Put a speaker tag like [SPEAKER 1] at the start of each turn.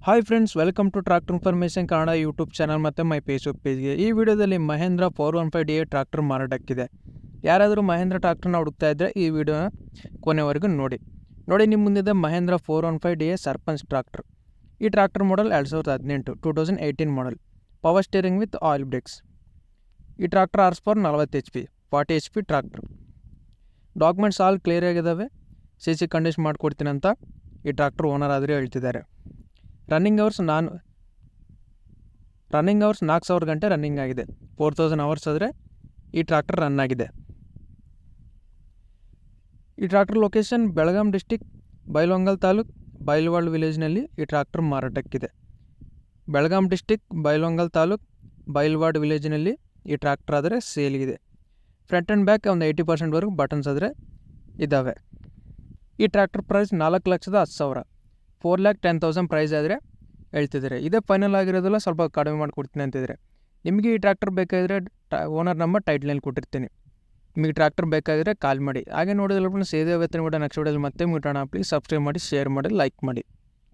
[SPEAKER 1] Hi friends, welcome to tractor information Kannada YouTube channel ಮತ್ತು my Facebook ಪೇಜ್ಗೆ. ಈ ವಿಡಿಯೋದಲ್ಲಿ Mahendra 415DA tractor ಮಾರಾಟಕ್ಕಿದೆ. ಯಾರಾದರೂ ಮಹೇಂದ್ರ ಟ್ರಾಕ್ಟರ್ನ ಹುಡುಕ್ತಾ ಇದ್ದರೆ ಈ ವಿಡಿಯೋನ ಕೊನೆವರೆಗೂ ನೋಡಿ. ನಿಮ್ಮ ಮುಂದಿದೆ ಮಹೇಂದ್ರ 415DA ಸರ್ಪಂಚ್ ಟ್ರಾಕ್ಟರ್. ಈ tractor model 2018 2018 model. Power steering with oil brakes. ಈ tractor horse power 40 HP 40 HP tractor. Documents all clear ಆಗಿದ್ದಾವೆ. CC ಕಂಡೀಷನ್ ಮಾಡಿಕೊಡ್ತೀನಿ ಅಂತ ಈ ಟ್ರಾಕ್ಟರ್ ಓನರ್ ಆದರೆ ಹೇಳ್ತಿದ್ದಾರೆ. ರನ್ನಿಂಗ್ ಅವರ್ಸ್ 4000 ಗಂಟೆ ರನ್ನಿಂಗ್ ಆಗಿದೆ. 4000 ಅವರ್ಸ್ ಆದರೆ ಈ ಟ್ರಾಕ್ಟರ್ ರನ್ ಆಗಿದೆ. ಈ tractor location Belgaum district, Bailhongal taluk, Bailwad ವಿಲೇಜ್ನಲ್ಲಿ ಈ ಟ್ರಾಕ್ಟರ್ ಮಾರಾಟಕ್ಕಿದೆ. ಬೆಳಗಾಂ ಡಿಸ್ಟಿಕ್, ಬೈಲಹೊಂಗಲ ತಾಲೂಕು, ಬೈಲವಾಡ ವಿಲೇಜ್ನಲ್ಲಿ ಈ ಟ್ರಾಕ್ಟರ್ ಆದರೆ ಸೇಲ್ಗಿದೆ. ಫ್ರಂಟ್ ಆ್ಯಂಡ್ ಬ್ಯಾಕ್ ಒಂದು 80% ಬಟನ್ಸ್ ಆದರೆ ಇದ್ದಾವೆ. ಈ ಟ್ರಾಕ್ಟರ್ ಪ್ರೈಸ್ 4,10,000 4,10,000 ಪ್ರೈಸ್ ಆದರೆ ಹೇಳ್ತಿದ್ದಾರೆ. ಇದೇ ಫೈನಲ್ ಆಗಿರೋದಲ್ಲ, ಸ್ವಲ್ಪ ಕಡಿಮೆ ಮಾಡಿಕೊಡ್ತೀನಿ ಅಂತಿದ್ದಾರೆ. ನಿಮಗೆ ಈ ಟ್ರ್ಯಾಕ್ಟರ್ ಬೇಕಾಗಿದ್ರೆ ಓನರ್ ನಂಬರ್ ಟೈಟ್ಲಲ್ಲಿ ಕೊಟ್ಟಿರ್ತೀನಿ. ನಿಮಗೆ ಟ್ರ್ಯಾಕ್ಟರ್ ಬೇಕಾಗಿದ್ರೆ ಕಾಲ್ ಮಾಡಿ. ಹಾಗೆ ನೋಡಿದ್ರೆ ಸೇವೆ ನೆಕ್ಸ್ಟ್ ವಿಡಿಯೋದಲ್ಲಿ ಮತ್ತೆ ಮುಟ್ಟೋಣ. ಪ್ಲೀಸ್ ಸಬ್ಸ್ಕ್ರೈಬ್ ಮಾಡಿ, ಶೇರ್ ಮಾಡಿ, ಲೈಕ್ ಮಾಡಿ.